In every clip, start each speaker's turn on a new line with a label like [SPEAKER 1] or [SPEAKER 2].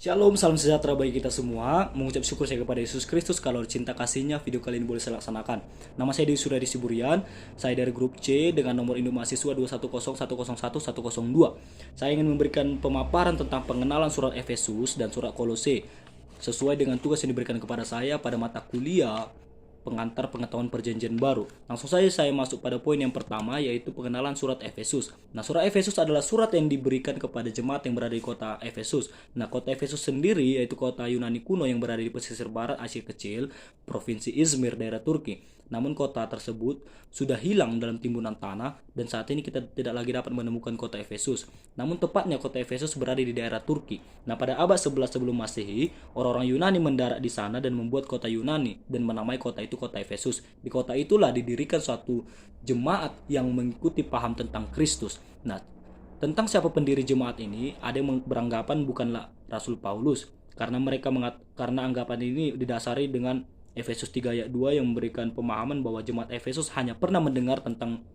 [SPEAKER 1] Shalom, salam sejahtera bagi kita semua. Mengucap syukur saya kepada Yesus Kristus kalau cinta kasihnya video kali ini boleh saya laksanakan. Nama saya Dewi Suryadi Siburian. Saya dari grup C dengan nomor induk mahasiswa 21011010102. Saya ingin memberikan pemaparan tentang pengenalan surat Efesus dan surat Kolose sesuai dengan tugas yang diberikan kepada saya pada mata kuliah pengantar pengetahuan perjanjian baru. Langsung saja saya masuk pada poin yang pertama, yaitu pengenalan surat Efesus. Nah, surat Efesus adalah surat yang diberikan kepada jemaat yang berada di kota Efesus. Nah, kota Efesus sendiri yaitu kota Yunani kuno yang berada di pesisir barat Asia Kecil, provinsi Izmir, daerah Turki. Namun kota tersebut sudah hilang dalam timbunan tanah dan saat ini kita tidak lagi dapat menemukan kota Efesus. Namun tepatnya kota Efesus berada di daerah Turki. Nah, pada abad 11 sebelum Masehi, orang-orang Yunani mendarat di sana dan membuat kota Yunani dan menamai kota itu kota Efesus. Di kota itulah didirikan suatu jemaat yang mengikuti paham tentang Kristus. Nah, tentang siapa pendiri jemaat ini, ada yang beranggapan bukanlah Rasul Paulus karena anggapan ini didasari dengan Efesus 3 ayat 2 yang memberikan pemahaman bahwa jemaat Efesus hanya pernah mendengar tentang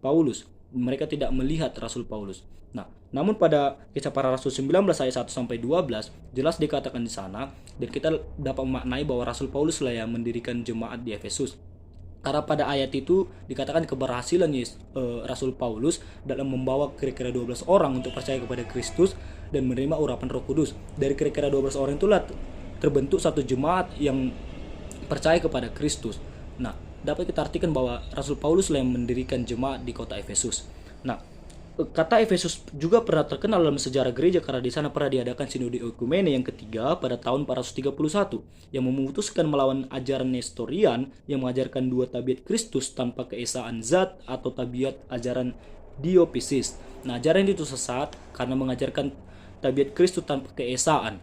[SPEAKER 1] Paulus. Mereka tidak melihat Rasul Paulus. Nah, namun pada Kisah Para Rasul 19 ayat 1 sampai 12 jelas dikatakan di sana dan kita dapat memaknai bahwa Rasul Paulus lah yang mendirikan jemaat di Efesus. Karena pada ayat itu dikatakan keberhasilan Rasul Paulus dalam membawa kira-kira 12 orang untuk percaya kepada Kristus dan menerima urapan Roh Kudus. Dari kira-kira 12 orang itulah terbentuk satu jemaat yang percaya kepada Kristus. Nah, dapat kita artikan bahwa Rasul Paulus lah yang mendirikan jemaat di kota Efesus. Nah, kata Efesus juga pernah terkenal dalam sejarah gereja karena di sana pernah diadakan sinode ekumene yang ketiga pada tahun 431 yang memutuskan melawan ajaran Nestorian yang mengajarkan dua tabiat Kristus tanpa keesaan zat atau tabiat ajaran Diopisis. Nah, ajaran itu sesat karena mengajarkan tabiat Kristus tanpa keesaan,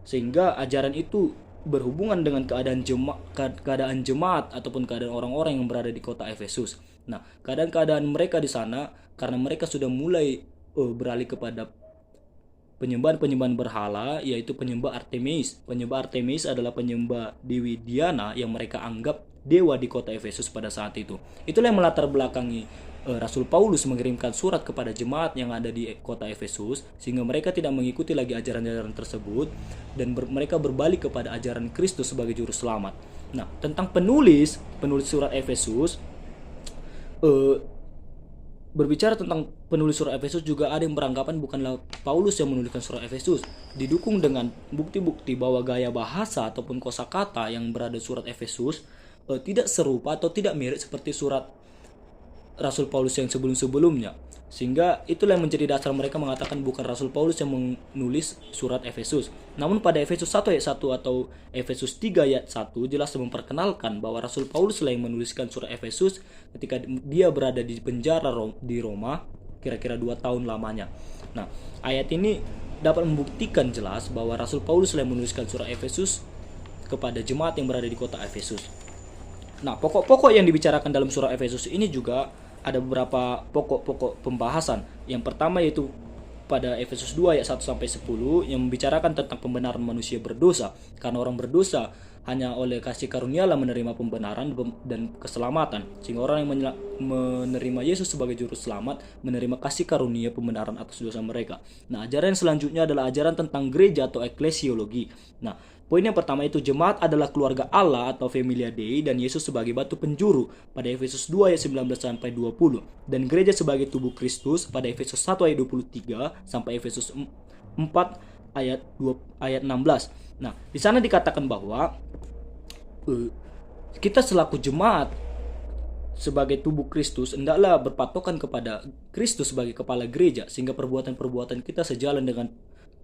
[SPEAKER 1] sehingga ajaran itu berhubungan dengan keadaan jemaat ataupun keadaan orang-orang yang berada di kota Efesus. Nah, keadaan mereka di sana karena mereka sudah mulai beralih kepada penyembahan berhala, yaitu penyembah Artemis. Penyembah Artemis adalah penyembah Dewi Diana yang mereka anggap dewa di kota Efesus pada saat itu. Itulah yang melatar belakangi Rasul Paulus mengirimkan surat kepada jemaat yang ada di kota Efesus sehingga mereka tidak mengikuti lagi ajaran-ajaran tersebut dan mereka berbalik kepada ajaran Kristus sebagai juru selamat. Nah, tentang penulis surat Efesus, berbicara tentang penulis surat Efesus juga ada yang beranggapan bukanlah Paulus yang menuliskan surat Efesus, didukung dengan bukti-bukti bahwa gaya bahasa ataupun kosakata yang berada di surat Efesus tidak serupa atau tidak mirip seperti surat Rasul Paulus yang sebelum-sebelumnya, sehingga itulah yang menjadi dasar mereka mengatakan bukan Rasul Paulus yang menulis surat Efesus. Namun pada Efesus 1 ayat 1 atau Efesus 3 ayat 1 jelas memperkenalkan bahwa Rasul Paulus lah yang menuliskan surat Efesus ketika dia berada di penjara di Roma kira-kira 2 tahun lamanya. Nah, ayat ini dapat membuktikan jelas bahwa Rasul Paulus lah yang menuliskan surat Efesus kepada jemaat yang berada di kota Efesus. Nah, pokok-pokok yang dibicarakan dalam surat Efesus ini juga ada beberapa pokok-pokok pembahasan. Yang pertama yaitu pada Efesus 2 ayat 1 sampai 10 yang membicarakan tentang pembenaran manusia berdosa. Karena orang berdosa hanya oleh kasih karunia-lah menerima pembenaran dan keselamatan. Sehingga orang yang menerima Yesus sebagai juru selamat menerima kasih karunia pembenaran atas dosa mereka. Nah, ajaran selanjutnya adalah ajaran tentang gereja atau eklesiologi. Nah, poin yang pertama itu jemaat adalah keluarga Allah atau Familia Dei dan Yesus sebagai batu penjuru pada Efesus 2 ayat 19 sampai 20 dan gereja sebagai tubuh Kristus pada Efesus 1 ayat 23 sampai Efesus 4 ayat 16. Nah, di sana dikatakan bahwa kita selaku jemaat sebagai tubuh Kristus hendaklah berpatokan kepada Kristus sebagai kepala gereja sehingga perbuatan-perbuatan kita sejalan dengan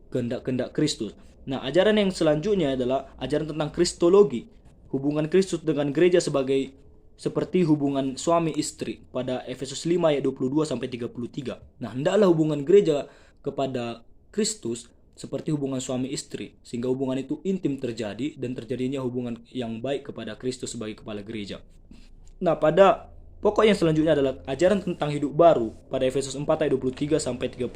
[SPEAKER 1] kehendak-kehendak Kristus. Nah, ajaran yang selanjutnya adalah ajaran tentang kristologi, hubungan Kristus dengan gereja seperti hubungan suami istri pada Efesus 5 ayat 22 sampai 33. Nah, hendaklah hubungan gereja kepada Kristus seperti hubungan suami istri sehingga hubungan itu intim terjadi dan terjadinya hubungan yang baik kepada Kristus sebagai kepala gereja. Nah, pada pokok yang selanjutnya adalah ajaran tentang hidup baru pada Efesus 4 ayat 23 sampai 32.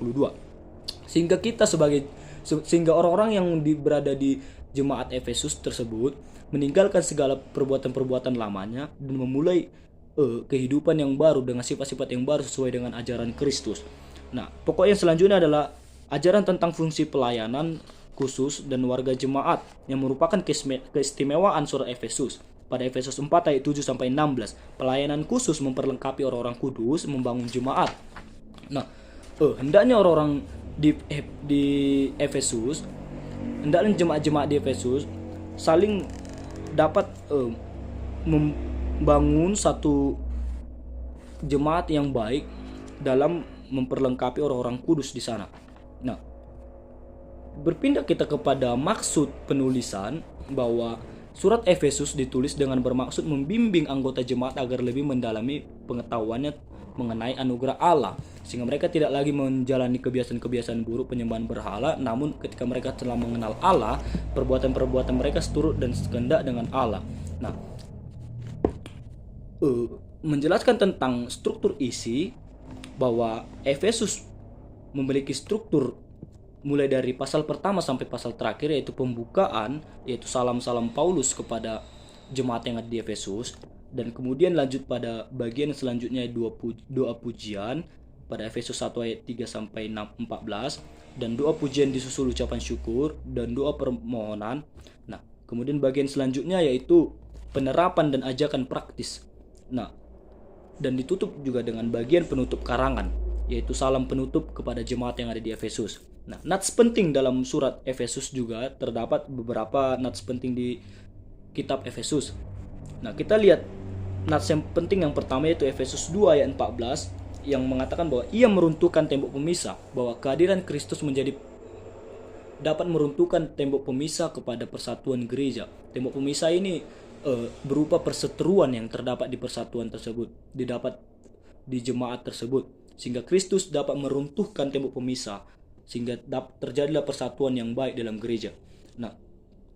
[SPEAKER 1] Sehingga orang-orang yang berada di jemaat Efesus tersebut meninggalkan segala perbuatan-perbuatan lamanya dan memulai kehidupan yang baru dengan sifat-sifat yang baru sesuai dengan ajaran Kristus. Nah, pokok yang selanjutnya adalah ajaran tentang fungsi pelayanan khusus dan warga jemaat yang merupakan keistimewaan surat Efesus. Pada Efesus 4 ayat 7 sampai 16, pelayanan khusus memperlengkapi orang-orang kudus membangun jemaat. Nah, hendaknya orang-orang di Efesus, hendaknya jemaat-jemaat di Efesus saling dapat membangun satu jemaat yang baik dalam memperlengkapi orang-orang kudus di sana. Nah, berpindah kita kepada maksud penulisan, bahwa surat Efesus ditulis dengan bermaksud membimbing anggota jemaat agar lebih mendalami pengetahuannya mengenai anugerah Allah, sehingga mereka tidak lagi menjalani kebiasaan-kebiasaan buruk penyembahan berhala, namun ketika mereka telah mengenal Allah, perbuatan-perbuatan mereka seturut dan sekendak dengan Allah. Nah, menjelaskan tentang struktur isi, bahwa Efesus memiliki struktur mulai dari pasal pertama sampai pasal terakhir, yaitu pembukaan, yaitu salam-salam Paulus kepada jemaat yang ada di Efesus, dan kemudian lanjut pada bagian selanjutnya doa pujian pada Efesus 1 ayat 3 sampai 14, dan doa pujian disusul ucapan syukur dan doa permohonan. Nah, kemudian bagian selanjutnya yaitu penerapan dan ajakan praktis. Nah, dan ditutup juga dengan bagian penutup karangan, yaitu salam penutup kepada jemaat yang ada di Efesus. Nah, nats penting dalam surat Efesus juga terdapat beberapa nats penting di kitab Efesus. Nah, kita lihat nats yang penting yang pertama, yaitu Efesus 2 ayat 14 yang mengatakan bahwa ia meruntuhkan tembok pemisah, bahwa kehadiran Kristus dapat meruntuhkan tembok pemisah kepada persatuan gereja. Tembok pemisah ini berupa perseteruan yang terdapat di persatuan tersebut, didapat di jemaat tersebut, sehingga Kristus dapat meruntuhkan tembok pemisah, sehingga terjadilah persatuan yang baik dalam gereja. Nah,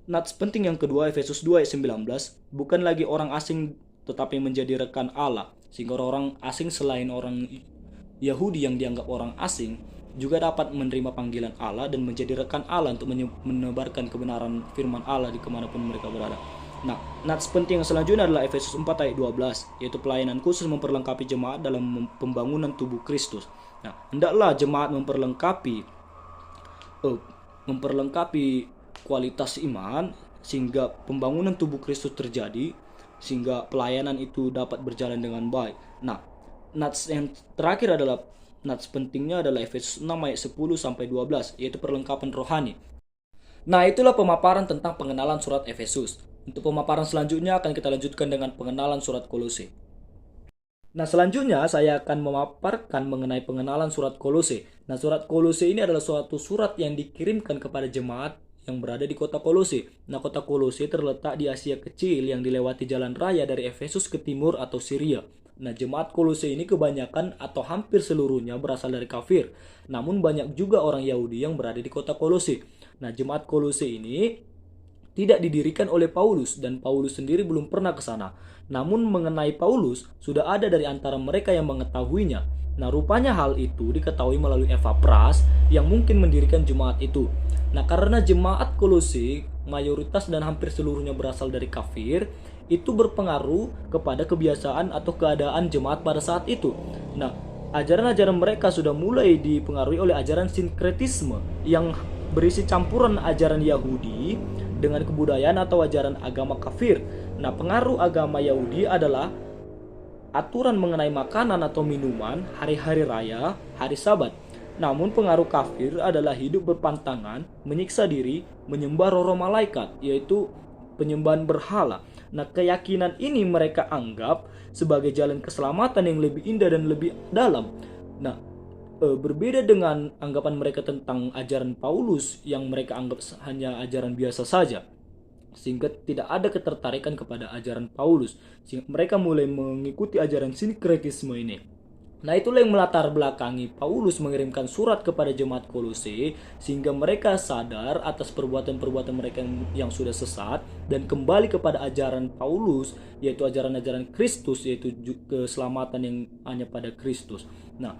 [SPEAKER 1] nats penting yang kedua, Efesus 2 ayat 19, bukan lagi orang asing tetapi menjadi rekan Allah, sehingga orang asing selain orang Yahudi yang dianggap orang asing juga dapat menerima panggilan Allah dan menjadi rekan Allah untuk menebarkan kebenaran firman Allah di kemanapun mereka berada. Nah, nats penting yang selanjutnya adalah Efesus 4 ayat 12, yaitu pelayanan khusus memperlengkapi jemaat dalam pembangunan tubuh Kristus. Nah, hendaklah jemaat memperlengkapi kualitas iman sehingga pembangunan tubuh Kristus terjadi, sehingga pelayanan itu dapat berjalan dengan baik. Nah, nats yang terakhir adalah nats pentingnya adalah Efesus 6 ayat 10 sampai 12, yaitu perlengkapan rohani. Nah, itulah pemaparan tentang pengenalan surat Efesus. Untuk pemaparan selanjutnya akan kita lanjutkan dengan pengenalan surat Kolose. Nah, selanjutnya saya akan memaparkan mengenai pengenalan surat Kolose. Nah, surat Kolose ini adalah suatu surat yang dikirimkan kepada jemaat yang berada di kota Kolose. Nah, kota Kolose terletak di Asia Kecil yang dilewati jalan raya dari Efesus ke timur atau Syria. Nah, jemaat Kolose ini kebanyakan atau hampir seluruhnya berasal dari kafir. Namun banyak juga orang Yahudi yang berada di kota Kolose. Nah, jemaat Kolose ini tidak didirikan oleh Paulus dan Paulus sendiri belum pernah ke sana. Namun mengenai Paulus sudah ada dari antara mereka yang mengetahuinya. Nah, rupanya hal itu diketahui melalui Epapras yang mungkin mendirikan jemaat itu. Nah, karena jemaat Kolose mayoritas dan hampir seluruhnya berasal dari kafir, itu berpengaruh kepada kebiasaan atau keadaan jemaat pada saat itu. Nah, ajaran-ajaran mereka sudah mulai dipengaruhi oleh ajaran sinkretisme yang berisi campuran ajaran Yahudi dengan kebudayaan atau ajaran agama kafir. Nah, pengaruh agama Yahudi adalah aturan mengenai makanan atau minuman, hari-hari raya, hari Sabat. Namun pengaruh kafir adalah hidup berpantangan, menyiksa diri, menyembah roh-roh malaikat, yaitu penyembahan berhala. Nah, keyakinan ini mereka anggap sebagai jalan keselamatan yang lebih indah dan lebih dalam. Nah, berbeda dengan anggapan mereka tentang ajaran Paulus yang mereka anggap hanya ajaran biasa saja, sehingga tidak ada ketertarikan kepada ajaran Paulus, sehingga mereka mulai mengikuti ajaran sinkretisme ini. Nah, itulah yang melatar belakangi Paulus mengirimkan surat kepada jemaat Kolose, sehingga mereka sadar atas perbuatan-perbuatan mereka yang sudah sesat dan kembali kepada ajaran Paulus, yaitu ajaran-ajaran Kristus, yaitu keselamatan yang hanya pada Kristus. Nah,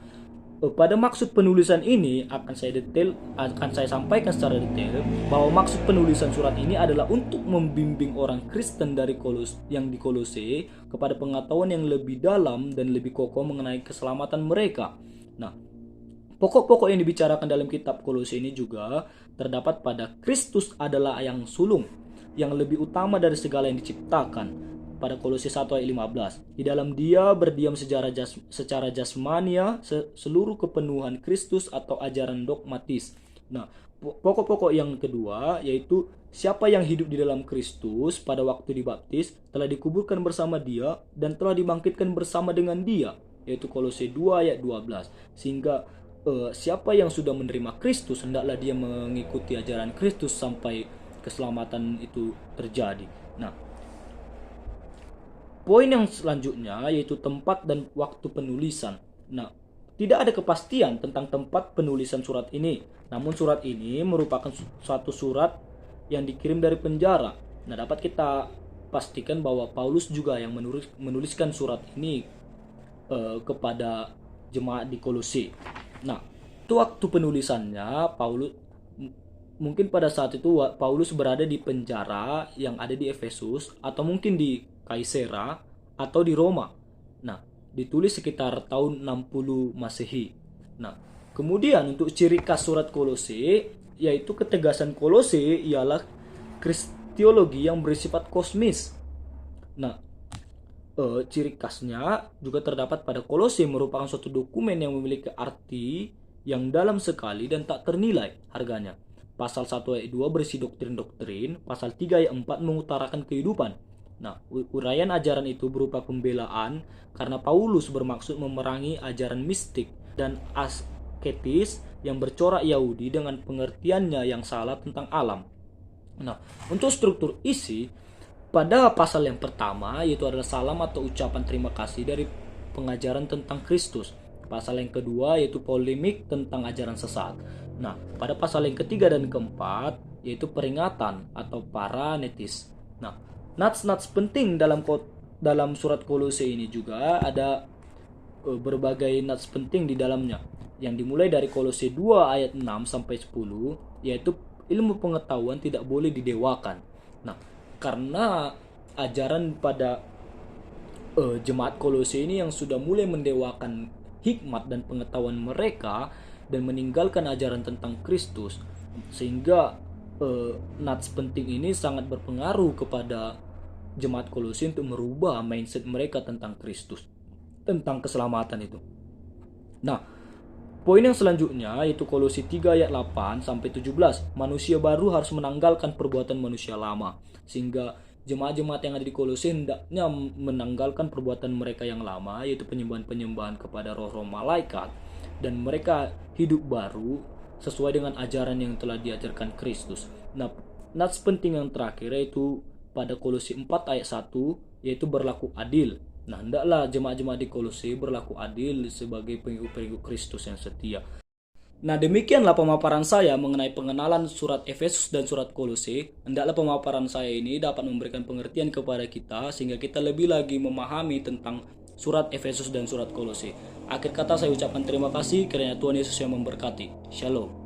[SPEAKER 1] pada maksud penulisan ini akan saya sampaikan secara detail bahwa maksud penulisan surat ini adalah untuk membimbing orang Kristen di Kolose kepada pengetahuan yang lebih dalam dan lebih kokoh mengenai keselamatan mereka. Nah, Pokok-pokok yang dibicarakan dalam kitab Kolose ini juga terdapat pada Kristus adalah yang sulung, yang lebih utama dari segala yang diciptakan. Pada Kolose 1 ayat 15. Di dalam dia berdiam secara jasmania seluruh kepenuhan Kristus atau ajaran dogmatis. Nah, pokok-pokok yang kedua yaitu siapa yang hidup di dalam Kristus pada waktu dibaptis telah dikuburkan bersama dia dan telah dibangkitkan bersama dengan dia, yaitu Kolose 2 ayat 12. Sehingga siapa yang sudah menerima Kristus hendaklah dia mengikuti ajaran Kristus sampai keselamatan itu terjadi. Nah, poin yang selanjutnya yaitu tempat dan waktu penulisan. Nah, tidak ada kepastian tentang tempat penulisan surat ini. Namun surat ini merupakan suatu surat yang dikirim dari penjara. Nah, dapat kita pastikan bahwa Paulus juga yang menuliskan surat ini kepada jemaat di Kolose. Nah, itu waktu penulisannya Paulus mungkin pada saat itu Paulus berada di penjara yang ada di Efesus atau mungkin di Kaisera atau di Roma. Nah, ditulis sekitar tahun 60 Masehi. Nah, kemudian untuk ciri khas surat Kolose yaitu ketegasan Kolose ialah kristiologi yang bersifat kosmis. Nah, ciri khasnya juga terdapat pada Kolose merupakan suatu dokumen yang memiliki arti yang dalam sekali dan tak ternilai harganya. Pasal 1 ayat 2 berisi doktrin-doktrin, pasal 3 ayat 4 mengutarakan kehidupan. Nah, uraian ajaran itu berupa pembelaan karena Paulus bermaksud memerangi ajaran mistik dan asketis yang bercorak Yahudi dengan pengertiannya yang salah tentang alam. Nah, untuk struktur isi, pada pasal yang pertama yaitu adalah salam atau ucapan terima kasih dari pengajaran tentang Kristus. Pasal yang kedua yaitu polemik tentang ajaran sesat. Nah, pada pasal yang ketiga dan keempat yaitu peringatan atau paranetis. Nah, nats penting dalam surat Kolose ini juga ada berbagai nats penting di dalamnya yang dimulai dari Kolose 2 ayat 6 sampai 10 yaitu ilmu pengetahuan tidak boleh didewakan. Nah, karena ajaran pada jemaat Kolose ini yang sudah mulai mendewakan hikmat dan pengetahuan mereka dan meninggalkan ajaran tentang Kristus, sehingga nats penting ini sangat berpengaruh kepada jemaat Kolose untuk merubah mindset mereka tentang Kristus, tentang keselamatan itu. Nah, poin yang selanjutnya yaitu Kolose 3 ayat 8 sampai 17. Manusia baru harus menanggalkan perbuatan manusia lama, sehingga jemaat-jemaat yang ada di Kolose hendaknya menanggalkan perbuatan mereka yang lama, yaitu penyembahan-penyembahan kepada roh-roh malaikat, dan mereka hidup baru sesuai dengan ajaran yang telah diajarkan Kristus. Nah, nats penting yang terakhir yaitu pada Kolose 4 ayat 1 yaitu berlaku adil. Nah, hendaklah jemaat-jemaat di Kolose berlaku adil sebagai pengikut-pengikut Kristus yang setia. Nah, demikianlah pemaparan saya mengenai pengenalan surat Efesus dan surat Kolose. Hendaklah pemaparan saya ini dapat memberikan pengertian kepada kita sehingga kita lebih lagi memahami tentang surat Efesus dan surat Kolose. Akhir kata saya ucapkan terima kasih kiranya Tuhan Yesus yang memberkati. Shalom.